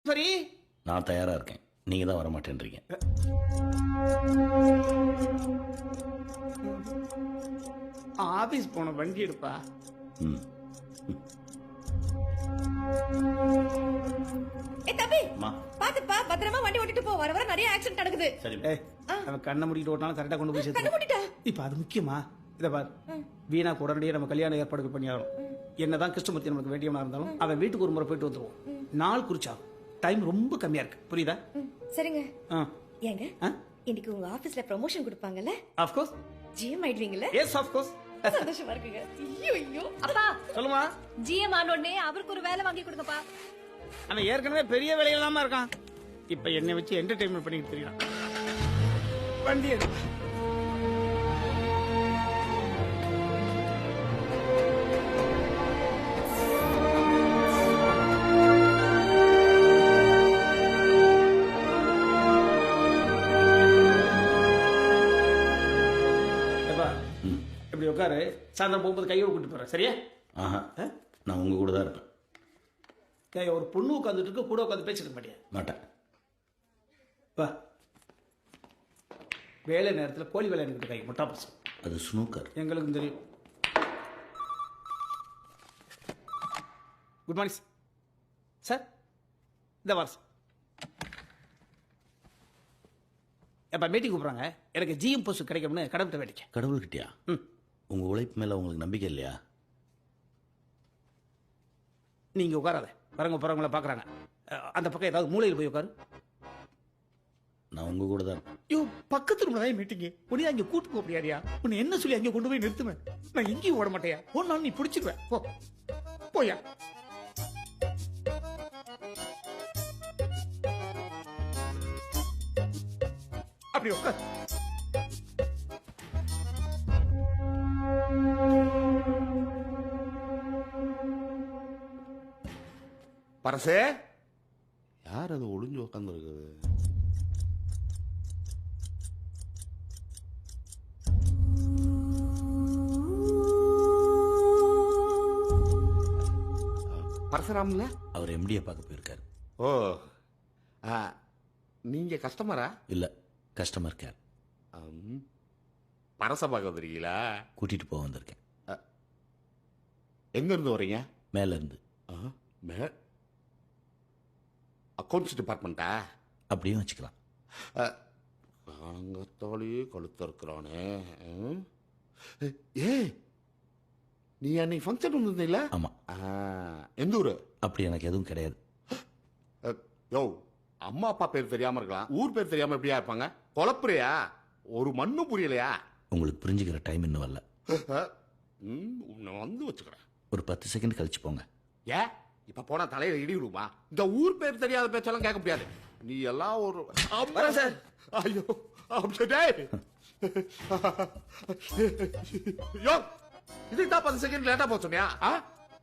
சரி, நான் தயாரா இருக்கேன், நீங்க தான் வர மாட்டேன்றீங்க. ஆபீஸ் போன வண்டி எடுப்பா. ம். தம்பி அம்மா. பாத்துப்பா, பத்திரமா வண்டி ஓட்டிட்டு போ. வர வர நிறைய ஆக்சிடென்ட் நடக்குது. சரி. ஏய், அவன் கண்ணை மூடிட்டு ஓட்டினாலும் கரெக்டா கொண்டு போய் கண்ணு சேர்த்து. மூடிட்டா? இப்ப அது முக்கியமா? இதை பார், வீணா உடனடியே நம்ம கல்யாண ஏற்பாடுகள் பண்ணியாகணும். என்னதான் கிருஷ்ணமூர்த்தி நமக்கு வேண்டியவனா இருந்தாலும் அவன் வீட்டுக்கு ஒரு முறை போயிட்டு வந்துருவோம். நாள் குறிச்சாகும், டைம் ரொம்ப கம்மியா இருக்கு, புரியுதா? சரிங்க. ஆ, ஏங்க இன்னைக்கு உங்க ஆபீஸ்ல ப்ரமோஷன் கொடுப்பாங்கல்ல? Of course. ஜிஎம் ஆயிடுவீங்கல்ல? Yes, of course. சந்தோஷமா இருக்குங்க. ஐயோ ஐயோ. அப்பா, சொல்லுமா. ஜிஎம் ஆனோடனே அவருக்கு ஒரு வேலை வாங்கி கொடுங்கப்பா. அவன் ஏற்கனவே பெரிய வேலையில தான் இருக்கான். இப்ப என்னை வச்சு என்டர்டைன்மெண்ட் பண்ணிட்டு தெரியும். வண்டி எடு. இப்படி உட்காரு, சாயந்தரம் போகும்போது கையோடு கூட்டு போறேன், சரியா? ஆஹா, நான் உங்க கூட தான் இருப்பேன். ஒரு பொண்ணு உட்காந்துட்டு இருக்க, கூட உட்காந்து பேசிக்க மாட்டியா? மாட்டேன். வா, வேலை நேரத்தில் கோழி வேலை எனக்கு கை முட்டா பசம். அது ஸ்னூக்கர். எங்களுக்கும் தெரியும். Good morning sir. இந்த வார சார் எப்போ மீட்டிங் கூப்பிட்றாங்க. எனக்கு ஜிஎம் போஸ்ட் கிடைக்கும்னு கடவுள்கிட்ட வேடிக்கை. கடவுள்கிட்டயா? உங்க உழைப்பு மேல உங்களுக்கு நம்பிக்கை இல்லையா? நீங்க உட்காராத, வரவங்க போறவங்கள பாக்குறாங்க. அந்த பக்கம் ஏதாவது மூலையில் போய் உட்காரு. நான் உங்க கூட தான். ஐயோ, பக்கத்து ரூம்ல தான் மீட்டிங். உன்னை அங்கே கூட்டு போக முடியாதியா? உன்னை என்ன சொல்லி அங்கே கொண்டு போய் நிறுத்துவேன்? நான் எங்கேயும் ஓட மாட்டேயா? ஒன்னாலும் நீ பிடிச்சிருவேன். போ போயா. அப்படி உட்கார். பரசே, யார் அது ஒளிஞ்சு உட்காந்து இருக்குது? பரசுராம்ல? அவர் எம்டியை பார்க்க போயிருக்காரு. ஓ, நீங்க கஸ்டமரா? இல்ல, கஸ்டமர் கேர். பரச பார்க்க வந்துருக்கீங்களா? கூட்டிட்டு போக வந்திருக்கேன். எங்க இருந்து வரீங்க? மேல இருந்து. அக்கௌண்ட்ஸ் டிபார்ட்மெண்டா? அப்படியும் வச்சுக்கலாம். காங்கத்தாலேயே கழுத்த இருக்கிறானே. ஏ, நீ அன்னைக்கு ஃபங்க்ஷன் வந்திருந்தீங்களா? ஆமா. எந்த ஊரு? அப்படி எனக்கு எதுவும் கிடையாது. யோ, அம்மா அப்பா பேர் தெரியாம இருக்கலாம், ஊர் பேர் தெரியாம எப்படியா இருப்பாங்க? குழப்புறியா? ஒரு மண்ணு புரியலையா? உங்களுக்கு புரிஞ்சுக்கிற டைம் இன்னும் வரல. உன்னை வந்து வச்சுக்கிறேன். ஒரு 10 செகண்ட் கழிச்சு போங்க. ஏ, இப்ப போனா தலையில இடி விடுமா? இந்த ஊர் பேர் தெரியாத பேச்செல்லாம் கேட்க முடியாது. நீ எல்லாம் ஒரு சார். ஐயோ, யோ, இதுதான் 10 செகண்ட் லேட்டா போக சொன்னியா?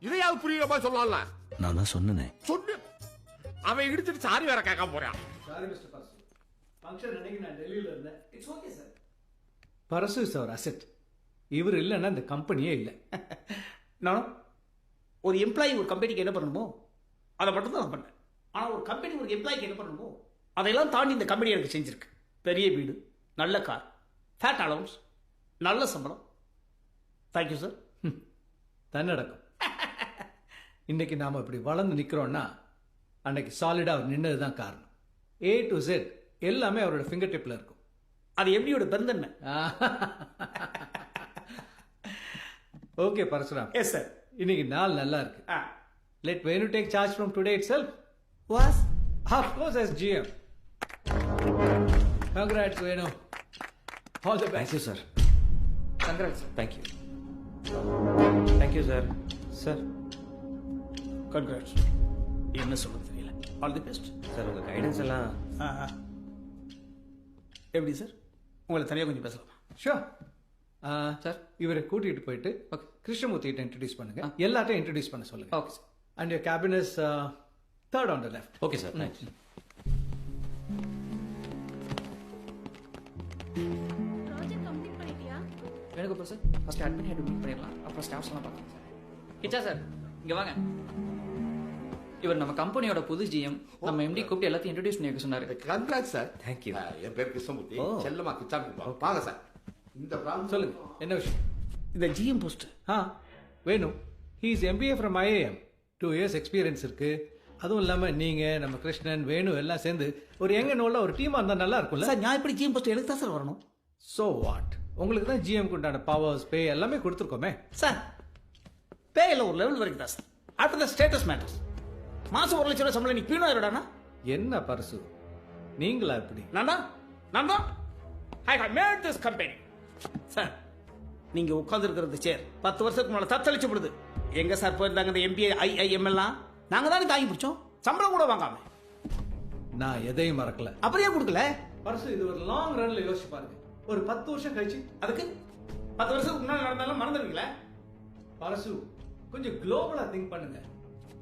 இதையாவது புரியுற மாதிரி சொல்லலாம்ல. நான் தான் சொன்னேனே. சொன்ன அவன் இடிச்சிட்டு சாரி வேற கேட்க போறான். சாரி மிஸ்டர் பரசு, ஃபங்க்ஷன் அன்னைக்கு நான் டெல்லியில இருந்தேன். It's okay sir. Parasu is our asset. இவர் இல்லைன்னா இந்த கம்பெனியே இல்லை. நானும் ஒரு எம்ப்ளாயி ஒரு கம்பெனிக்கு என்ன பண்ணணுமோ அதை மட்டும் தான் நான் பண்ணேன். ஆனால் ஒரு கம்பெனி ஒரு எம்ப்ளாய்க்கு என்ன பண்ணணுமோ அதையெல்லாம் தாண்டி இந்த கம்பெனி எனக்கு செஞ்சிருக்கு. பெரிய வீடு, நல்ல கார், ஃபேட் அலவுன்ஸ், நல்ல சம்பளம். Thank you sir. தன்னடக்கம். இன்னைக்கு நாம் இப்படி வளர்ந்து நிற்கிறோன்னா அன்னைக்கு சாலிடாக அவர் நின்னது தான் காரணம். A to Z எல்லாமே அவரோட ஃபிங்கர் டிப்பில் இருக்கும். அது எப்படியோட பெருந்தன்மை. ஓகே பரசுராம். Yes sir. இன்னைக்கு நாள் நல்லா இருக்கு. Let Venu take charge from today itself. Was? Of course, as GM. Congrats, Venu. All the best. Thank you, sir. Congrats, sir. Thank you. Thank you, sir. Sir. Congrats. என்ன சொல்றது தெரியல. All the best sir. உங்கள் guidance எல்லாம் எப்படி sir? உங்களை தனியாக கொஞ்சம் பேசலாமா? Sure sir. இவரை கூட்டிகிட்டு போயிட்டு கிருஷ்ணமூர்த்திகிட்ட இன்ட்ரடியூஸ் பண்ணுங்க. எல்லாத்தையும் இன்ட்ரடியூஸ் பண்ண சொல்லுங்க. Okay sir. And your cabin is third on the left. Okay sir. Thanks. Project complete பண்ணிட்டியா? எனக்கு அப்புறம் sir first admin head meet பண்ணிடலாம், அப்புறம் ஸ்டாஃப்ஸ் எல்லாம் பார்க்கலாம் சார். கிச்சா சார், இங்கே வாங்க. இவர் நம்ம கம்பெனியோட புது ஜிஎம் நம்ம எம்டி கூப்பிட்டு எல்லாத்தையும் இன்ட்ரடியூஸ் பண்ணி வைக்க சொன்னாரு. Congrat sir. தேங்க்யூ. என் பேர் கிருஷ்ணமூர்த்தி. செல்லமா கிச்சாமி. வாங்க சார். இந்த பிரான்ச் சொல்லுங்க என்ன விஷயம்? இந்த ஜிஎம் போஸ்ட் ஆ வேணும். He is MBA from IIM. 2 years experience இருக்கு. அதுவும் இல்லாம நீங்க நம்ம கிருஷ்ணன் வேணு எல்லாம் சேர்ந்து ஒரு எங்க நோல்ல ஒரு டீமா இருந்தா நல்லா இருக்கும்ல. சார் நான் எப்படி ஜிஎம் போஸ்ட் எனக்கு தான் சார் வரணும். சோ வாட், உங்களுக்கு தான் ஜிஎம் உண்டான பவர்ஸ் பே எல்லாமே கொடுத்துருக்கோமே. சார் பேயில ஒரு லெவல் வரைக்கும் தான் sir. After the status matters மாசம் 1 லட்சம் ரூபாய் சம்பளம் நீ பீனோ ஆயிடானா? என்ன பரசு நீங்களா இப்படி? நான் தான் I have made this company. Sir நீங்க உட்கார்ந்து இருக்கிறது சேர் 10 வருஷத்துக்கு முன்னால தத்தளிச்சு விடுது. எங்க சார் போயிருந்தாங்க இந்த எம்பிஏ ஐஐஎம் எல்லாம்? நாங்க தானே தாங்கி பிடிச்சோம், சம்பளம் கூட வாங்காம. நான் எதையும் மறக்கல. அப்படியே கொடுக்கல. பரசு இது ஒரு லாங் ரன்ல யோசிச்சு பாருங்க. ஒரு 10 வருஷம் கழிச்சு அதுக்கு 10 வருஷத்துக்கு முன்னாடி நடந்தாலும் மறந்துடுவீங்களா? பரசு கொஞ்சம் குளோபலா திங்க் பண்ணுங்க.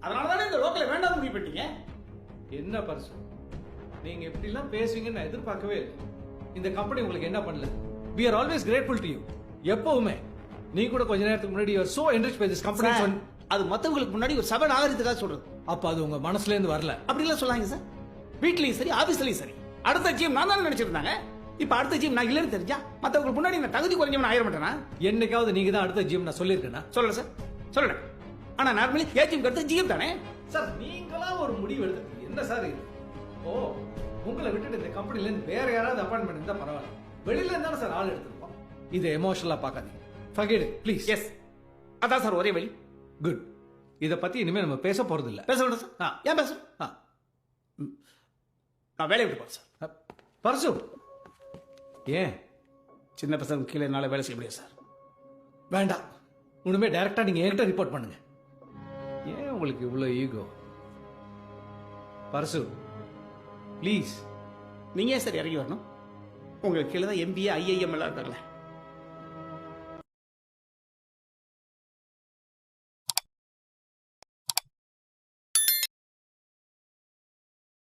அதனால தானே இந்த லோக்கலை வேண்டாம் முடிவு பண்ணிட்டீங்க. என்ன பரசு நீங்க இப்படிலாம் பேசுவீங்கன்னு நான் எதிர்பார்க்கவே இல்லை. இந்த கம்பெனி உங்களுக்கு என்ன பண்ணல? we are always grateful to you. எப்பவுமே. நீ கூட கொஞ்ச நேரத்துக்கு முன்னாடி you are so enriched by this company. Sir, அது மத்தவங்களுக்கு முன்னாடி ஒரு சபை நாகரிகத்துக்காக சொல்றது. அப்ப அது உங்க மனசுல இருந்து வரல. அப்படிலாம் சொல்லாங்க சார். வீட்லயும் சரி ஆபீஸ்லயும் சரி அடுத்த ஜிஎம் நான் தானே நினைச்சிருந்தாங்க. இப்ப அடுத்த ஜிஎம் நான் இல்லைன்னு தெரிஞ்சா மத்தவங்களுக்கு முன்னாடி நான் தகுதி குறைஞ்சவன் ஆயிர மாட்டேனா? என்னைக்காவது நீங்க தான் அடுத்த ஜிம் நான் சொல்லியிருக்கேனா? சொல்லல சார், சொல்லல. ஆனா நார்மலி ஏஜிஎம் அடுத்த ஜிஎம் தானே சார். நீங்களா ஒரு முடிவு எடுத்து என்ன சார் இது? ஓ, உங்களை விட்டுட்டு இந்த கம்பெனில இருந்து வேற யாராவது அப்பாயின்மெண்ட் இருந்தா பரவாயில்ல. வெளியில இருந்தாலும் சார் ஆள் எடுத்துருப்போம். இதை எமோஷனலா பார்க்காதீங்க. forget it please. எஸ், அதான் சார் ஒரே வழி. குட். இத பத்தி இனிமே நம்ம பேச போறது இல்ல. பேச வேண்டாம் சார். ஏன் பேச? நான் வேலையை விட்டு போறேன் சார். பரசு ஏன்? சின்ன பசங்க கீழே என்னால வேலை செய்ய முடியாது சார். வேண்டாம். உண்மையே டைரக்டா நீங்க என்கிட்ட ரிப்போர்ட் பண்ணுங்க. ஏன் உங்களுக்கு இவ்வளவு ஈகோ? பரசு ப்ளீஸ். நீங்க ஏன் சார் இறங்கி வரணும்? உங்களுக்கு கீழே தான் எம்பிஏ ஐஐஎம் எல்லாம் இருக்காங்களே.